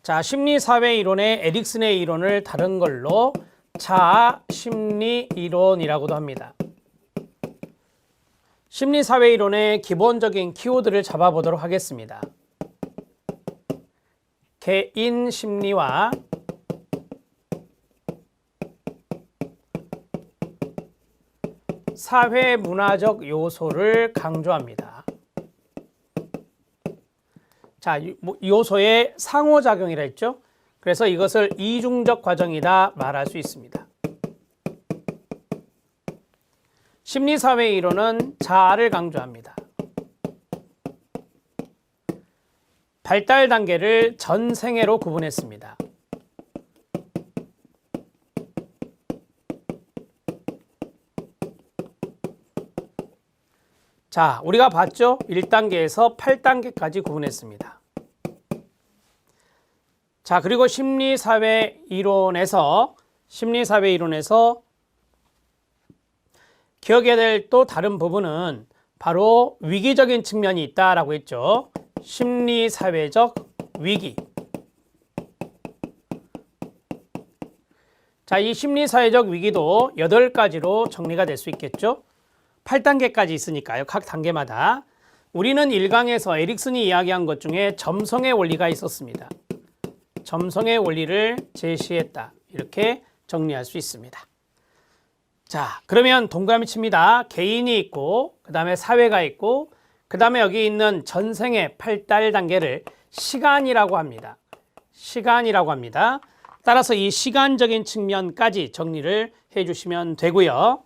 자, 심리사회 이론의 에릭슨의 이론을 다른 걸로 자아 심리 이론이라고도 합니다. 심리사회 이론의 기본적인 키워드를 잡아보도록 하겠습니다. 개인 심리와 사회 문화적 요소를 강조합니다. 자, 요소의 상호작용이라 했죠. 그래서 이것을 이중적 과정이다 말할 수 있습니다. 심리사회 이론은 자아를 강조합니다. 발달 단계를 전생애로 구분했습니다. 자, 우리가 봤죠? 1단계에서 8단계까지 구분했습니다. 자, 그리고 심리사회 이론에서 기억해야 될 또 다른 부분은 바로 위기적인 측면이 있다라고 했죠. 심리사회적 위기. 자, 이 심리사회적 위기도 8가지로 정리가 될 수 있겠죠. 8단계까지 있으니까요. 각 단계마다. 우리는 1강에서 에릭슨이 이야기한 것 중에 점성의 원리가 있었습니다. 점성의 원리를 제시했다. 이렇게 정리할 수 있습니다. 자, 그러면 동그라미 칩니다. 개인이 있고, 그 다음에 사회가 있고, 그 다음에 여기 있는 전생의 8달 단계를 시간이라고 합니다. 시간이라고 합니다. 따라서 이 시간적인 측면까지 정리를 해주시면 되고요.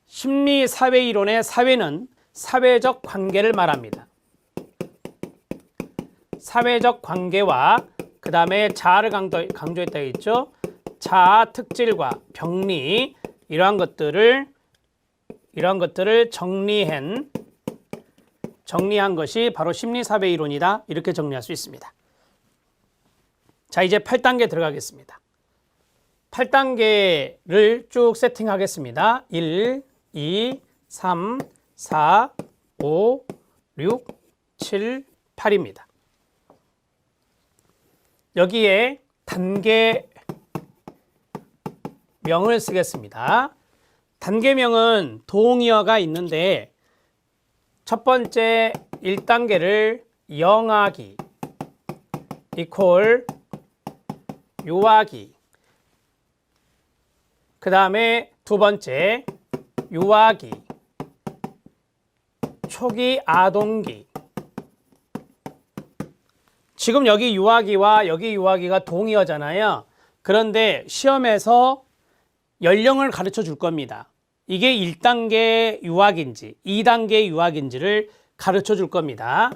심리사회 이론의 사회는 사회적 관계를 말합니다. 사회적 관계와 그 다음에 자아를 강조했다고 했죠. 자아 특질과 병리 이러한 것들을 정리한 것이 바로 심리사회 이론이다. 이렇게 정리할 수 있습니다. 자, 이제 8단계 들어가겠습니다. 8단계를 쭉 세팅하겠습니다. 1, 2, 3, 4, 5, 6, 7, 8입니다. 여기에 단계명을 쓰겠습니다. 단계명은 동의어가 있는데 첫 번째 1단계를 영하기 이퀄 유아기, 그 다음에 두 번째 유아기, 초기 아동기. 지금 여기 유아기와 여기 유아기가 동의어잖아요. 그런데 시험에서 연령을 가르쳐 줄 겁니다. 이게 1단계 유아기인지 2단계 유아기인지를 가르쳐 줄 겁니다.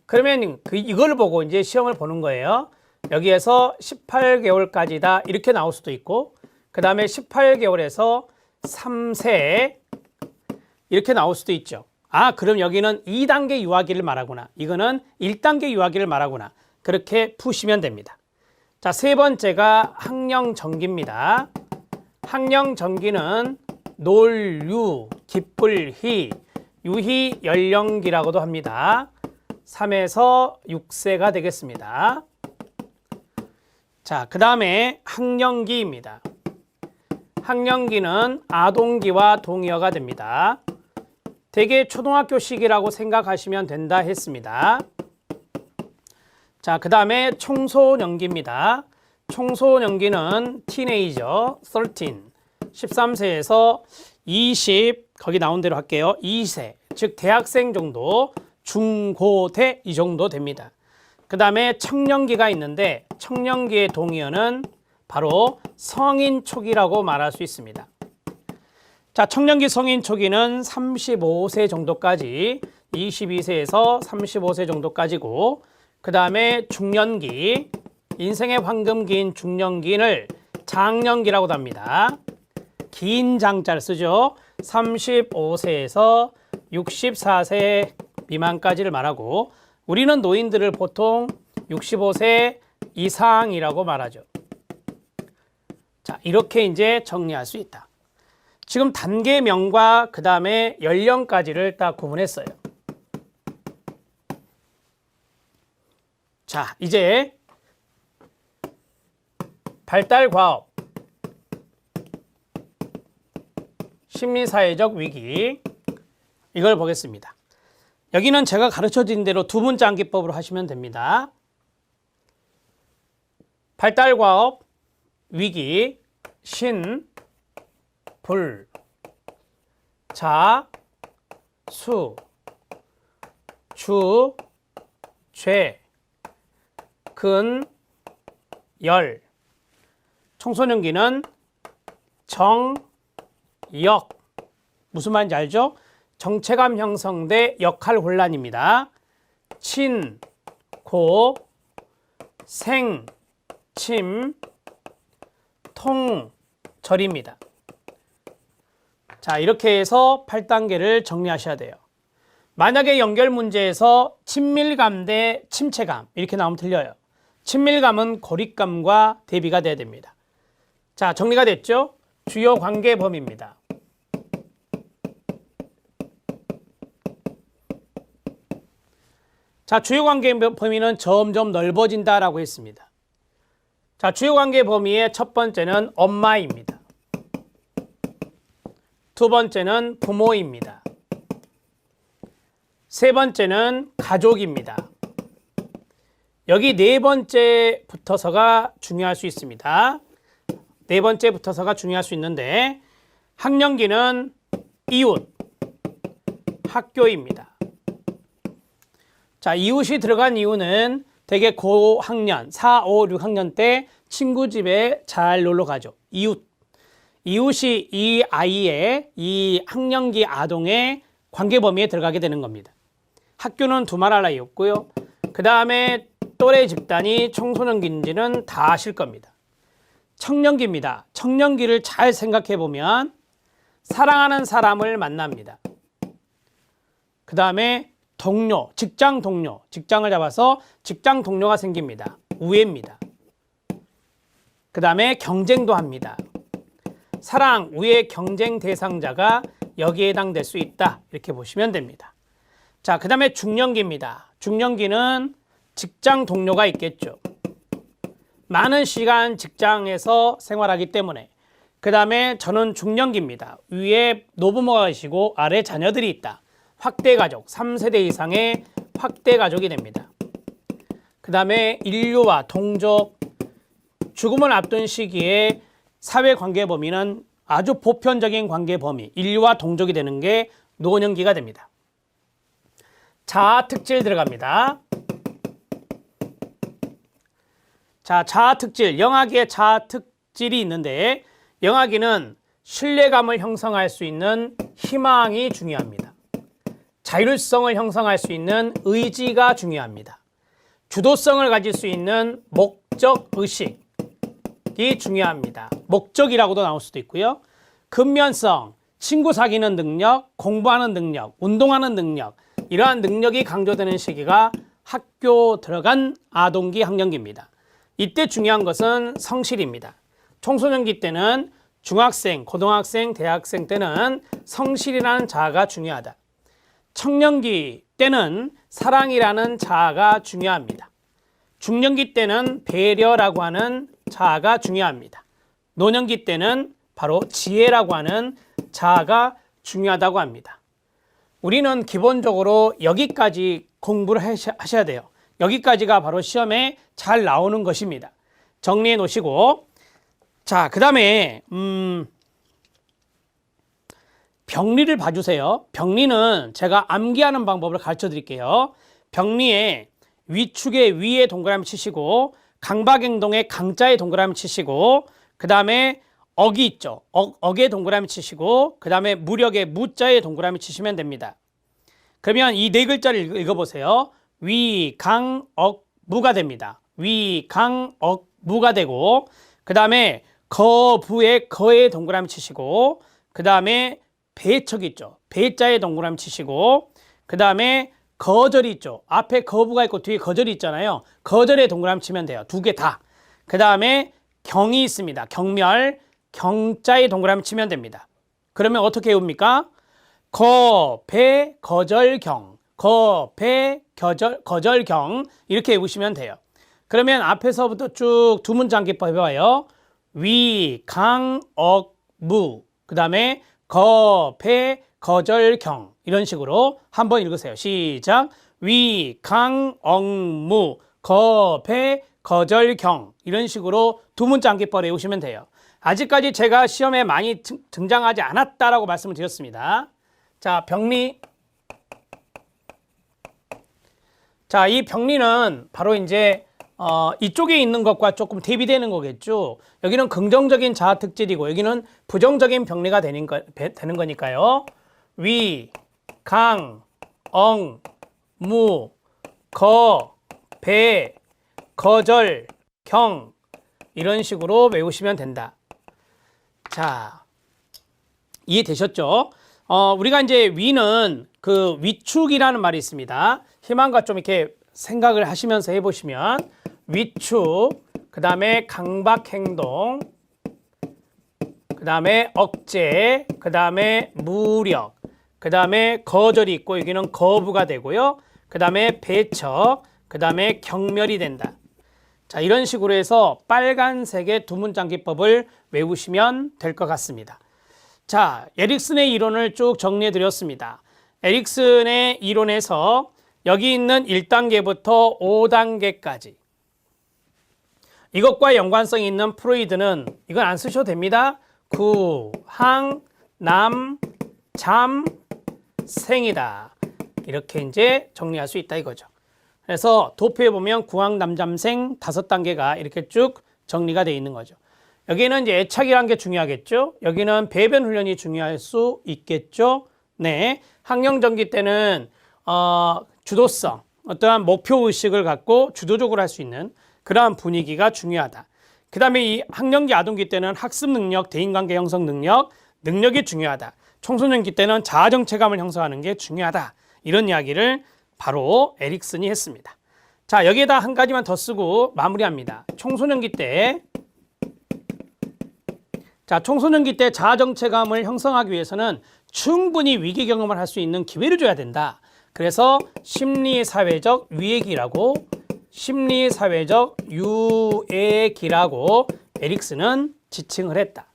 그러면 이걸 보고 이제 시험을 보는 거예요. 여기에서 18개월까지다 이렇게 나올 수도 있고, 그 다음에 18개월에서 3세 이렇게 나올 수도 있죠. 아, 그럼 여기는 2단계 유아기를 말하구나. 이거는 1단계 유아기를 말하구나. 그렇게 푸시면 됩니다. 자, 세 번째가 학령정기입니다. 학령정기는 놀, 기쁠, 유희 연령기라고도 합니다. 3에서 6세가 되겠습니다. 자, 그 다음에 학령기입니다. 학령기는 아동기와 동의어가 됩니다. 대개 초등학교 시기라고 생각하시면 된다 했습니다. 자, 그 다음에 청소년기입니다. 청소년기는 티네이저, 13세에서 20, 거기 나온 대로 할게요. 2세, 즉 대학생 정도, 중고대 이 정도 됩니다. 그 다음에 청년기가 있는데 청년기의 동의어는 바로 성인 초기라고 말할 수 있습니다. 자, 청년기 성인 초기는 35세 정도까지, 22세에서 35세 정도까지고, 그 다음에 중년기, 인생의 황금기인 중년기를 장년기라고도 합니다. 긴 장자를 쓰죠. 35세에서 64세 미만까지를 말하고, 우리는 노인들을 보통 65세 이상이라고 말하죠. 자, 이렇게 이제 정리할 수 있다. 지금 단계명과 그 다음에 연령까지를 딱 구분했어요. 자, 이제 발달과업, 심리사회적 위기, 이걸 보겠습니다. 여기는 제가 가르쳐드린 대로 두 문자 암기법으로 하시면 됩니다. 발달과업, 위기, 신, 불, 자, 수, 주, 죄, 근, 열. 청소년기는 정, 역. 무슨 말인지 알죠? 정체감 형성대 역할 혼란입니다. 친, 고, 생, 침, 통, 절입니다. 자, 이렇게 해서 8단계를 정리하셔야 돼요. 만약에 연결 문제에서 친밀감 대 침체감 이렇게 나오면 틀려요. 친밀감은 고립감과 대비가 돼야 됩니다. 자, 정리가 됐죠? 주요 관계 범위입니다. 자, 주요 관계 범위는 점점 넓어진다라고 했습니다. 자, 주요 관계 범위의 첫 번째는 엄마입니다. 두 번째는 부모입니다. 세 번째는 가족입니다. 여기 네 번째 붙어서가 중요할 수 있습니다. 네 번째 붙어서가 중요할 수 있는데 학년기는 이웃, 학교입니다. 자, 이웃이 들어간 이유는 되게 고학년, 4, 5, 6학년 때 친구 집에 잘 놀러 가죠. 이웃이 이 아이의, 이 학년기 아동의 관계 범위에 들어가게 되는 겁니다. 학교는 두말할 나위 없고요. 그 다음에 또래 집단이 청소년기인지는 다 아실 겁니다. 청년기입니다. 청년기를 잘 생각해 보면 사랑하는 사람을 만납니다. 그 다음에 동료, 직장 동료, 직장을 잡아서 직장 동료가 생깁니다. 우애입니다. 그 다음에 경쟁도 합니다. 사랑, 우애, 경쟁 대상자가 여기에 해당될 수 있다. 이렇게 보시면 됩니다. 자, 그 다음에 중년기입니다. 중년기는 직장 동료가 있겠죠. 많은 시간 직장에서 생활하기 때문에. 그 다음에 저는 중년기입니다. 위에 노부모가 계시고 아래 자녀들이 있다. 확대가족, 3세대 이상의 확대가족이 됩니다. 그 다음에 인류와 동족, 죽음을 앞둔 시기에 사회관계 범위는 아주 보편적인 관계 범위, 인류와 동족이 되는 게 노년기가 됩니다. 자아 특질 들어갑니다. 자, 자아 특질, 영아기의 자아 특질이 있는데 영아기는 신뢰감을 형성할 수 있는 희망이 중요합니다. 자율성을 형성할 수 있는 의지가 중요합니다. 주도성을 가질 수 있는 목적 의식이 중요합니다. 목적이라고도 나올 수도 있고요. 근면성, 친구 사귀는 능력, 공부하는 능력, 운동하는 능력, 이러한 능력이 강조되는 시기가 학교 들어간 아동기 학년기입니다. 이때 중요한 것은 성실입니다. 청소년기 때는 중학생, 고등학생, 대학생 때는 성실이라는 자아가 중요하다. 청년기 때는 사랑이라는 자아가 중요합니다. 중년기 때는 배려라고 하는 자아가 중요합니다. 노년기 때는 바로 지혜라고 하는 자아가 중요하다고 합니다. 우리는 기본적으로 여기까지 공부를 하셔야 돼요. 여기까지가 바로 시험에 잘 나오는 것입니다. 정리해 놓으시고, 자, 그 다음에 병리를 봐주세요. 병리는 제가 암기하는 방법을 가르쳐 드릴게요. 병리에 위축의 위에 동그라미 치시고 강박행동의 강자에 동그라미 치시고 그 다음에 억이 있죠. 억에 동그라미 치시고 그 다음에 무력의 무자에 동그라미 치시면 됩니다. 그러면 이 네 글자를 읽어보세요. 위, 강, 억, 무가 됩니다. 위, 강, 억, 무가 되고 그 다음에 거, 부에 거에 동그라미 치시고 그 다음에 배척이 있죠. 배자에 동그라미 치시고 그 다음에 거절이 있죠. 앞에 거부가 있고 뒤에 거절이 있잖아요. 거절에 동그라미 치면 돼요. 두 개 다. 그 다음에 경이 있습니다. 경멸, 경자에 동그라미 치면 됩니다. 그러면 어떻게 외웁니까? 거, 배, 거절, 경. 거, 배, 거절경 이렇게 외우시면 돼요. 그러면 앞에서부터 쭉 두 문장 기법 해봐요. 위, 강, 억, 무. 그 다음에 거, 배, 거절경 이런 식으로 한번 읽으세요. 시작. 위, 강, 억, 무. 거, 배, 거절경 이런 식으로 두 문장 기법 외우시면 돼요. 아직까지 제가 시험에 많이 등장하지 않았다라고 말씀을 드렸습니다. 자, 병리. 자, 이 병리는 바로 이제 이쪽에 있는 것과 조금 대비되는 거겠죠. 여기는 긍정적인 자아 특질이고 여기는 부정적인 병리가 되는 거니까요. 위, 강, 엉, 무, 거, 배, 거절, 경 이런 식으로 외우시면 된다. 자, 이해되셨죠? 우리가 이제 위는 그 위축이라는 말이 있습니다. 희망과 좀 이렇게 생각을 하시면서 해보시면 위축, 그 다음에 강박행동, 그 다음에 억제, 그 다음에 무력, 그 다음에 거절이 있고 여기는 거부가 되고요. 그 다음에 배척, 그 다음에 경멸이 된다. 자, 이런 식으로 해서 빨간색의 두 문장 기법을 외우시면 될 것 같습니다. 자, 에릭슨의 이론을 쭉 정리해 드렸습니다. 에릭슨의 이론에서 여기 있는 1단계부터 5단계까지 이것과 연관성이 있는 프로이드는 이건 안 쓰셔도 됩니다. 구, 항, 남, 잠, 생이다. 이렇게 이제 정리할 수 있다 이거죠. 그래서 도표에 보면 구항, 남, 잠, 생 5단계가 이렇게 쭉 정리가 되어 있는 거죠. 여기는 이제 애착이라는 게 중요하겠죠. 여기는 배변 훈련이 중요할 수 있겠죠. 네, 학령전기 때는 주도성, 어떠한 목표 의식을 갖고 주도적으로 할 수 있는 그러한 분위기가 중요하다. 그 다음에 이 학령기 아동기 때는 학습 능력, 대인관계 형성 능력, 능력이 중요하다. 청소년기 때는 자아정체감을 형성하는 게 중요하다. 이런 이야기를 바로 에릭슨이 했습니다. 자, 여기에다 한 가지만 더 쓰고 마무리합니다. 청소년기 때 청소년기 때 자아정체감을 형성하기 위해서는 충분히 위기 경험을 할 수 있는 기회를 줘야 된다. 그래서 심리사회적 유예기라고 심리사회적 유예기라고 에릭슨은 지칭을 했다.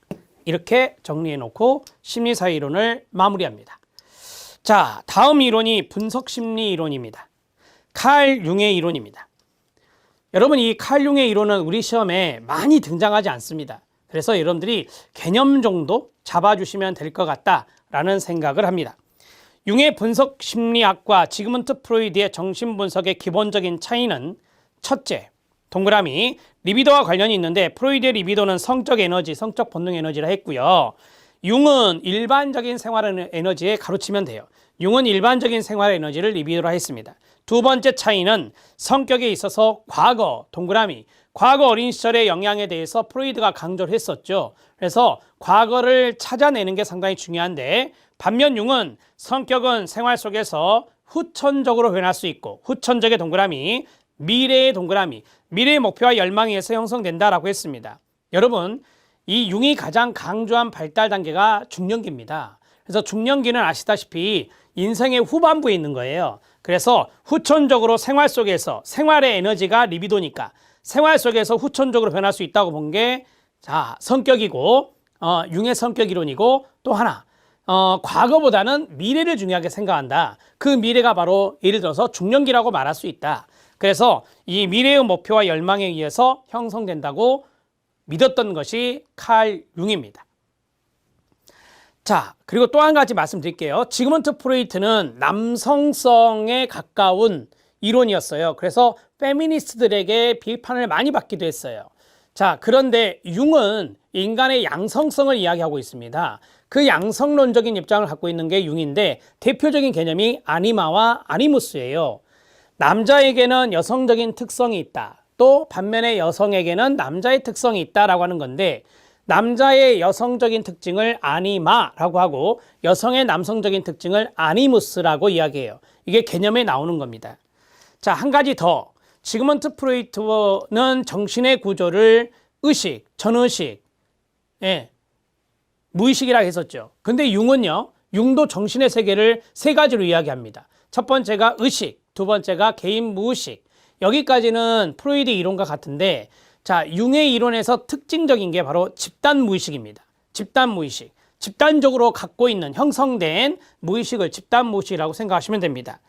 이렇게 정리해 놓고 심리사회 이론을 마무리합니다. 자, 다음 이론이 분석심리 이론입니다. 칼 융의 이론입니다. 여러분, 이 칼 융의 이론은 우리 시험에 많이 등장하지 않습니다. 그래서 여러분들이 개념 정도 잡아주시면 될 것 같다라는 생각을 합니다. 융의 분석심리학과 지그문트 프로이드의 정신분석의 기본적인 차이는 첫째, 동그라미, 리비도와 관련이 있는데 프로이드의 리비도는 성적 에너지, 성적 본능 에너지라 했고요. 융은 일반적인 생활 에너지에 가로치면 돼요. 융은 일반적인 생활 에너지를 리비도라 했습니다. 두 번째 차이는 성격에 있어서 과거, 동그라미, 과거 어린 시절의 영향에 대해서 프로이드가 강조를 했었죠. 그래서 과거를 찾아내는 게 상당히 중요한데 반면 융은 성격은 생활 속에서 후천적으로 변할 수 있고 후천적의 동그라미, 미래의 동그라미, 미래의 목표와 열망에 의해서 형성된다라고 했습니다. 여러분, 이 융이 가장 강조한 발달 단계가 중년기입니다. 그래서 중년기는 아시다시피 인생의 후반부에 있는 거예요. 그래서 후천적으로 생활 속에서 생활의 에너지가 리비도니까 생활 속에서 후천적으로 변할 수 있다고 본 게 성격이고 융의 성격 이론이고 또 하나 과거보다는 미래를 중요하게 생각한다. 그 미래가 바로 예를 들어서 중년기라고 말할 수 있다. 그래서 이 미래의 목표와 열망에 의해서 형성된다고 믿었던 것이 칼 융입니다. 자, 그리고 또 한 가지 말씀드릴게요. 지그문트 프로이트는 남성성에 가까운 이론이었어요. 그래서 페미니스트들에게 비판을 많이 받기도 했어요. 자, 그런데 융은 인간의 양성성을 이야기하고 있습니다. 그 양성론적인 입장을 갖고 있는 게 융인데 대표적인 개념이 아니마와 아니무스예요. 남자에게는 여성적인 특성이 있다. 또 반면에 여성에게는 남자의 특성이 있다라고 하는 건데 남자의 여성적인 특징을 아니마라고 하고 여성의 남성적인 특징을 아니무스라고 이야기해요. 이게 개념에 나오는 겁니다. 자, 한 가지 더. 지그문트 프로이트는 정신의 구조를 의식, 전의식, 무의식이라고 했었죠. 근데 융은요, 융도 정신의 세계를 세 가지로 이야기합니다. 첫 번째가 의식, 두 번째가 개인 무의식. 여기까지는 프로이드 이론과 같은데, 자, 융의 이론에서 특징적인 게 바로 집단 무의식입니다. 집단 무의식. 집단적으로 갖고 있는 형성된 무의식을 집단 무의식이라고 생각하시면 됩니다.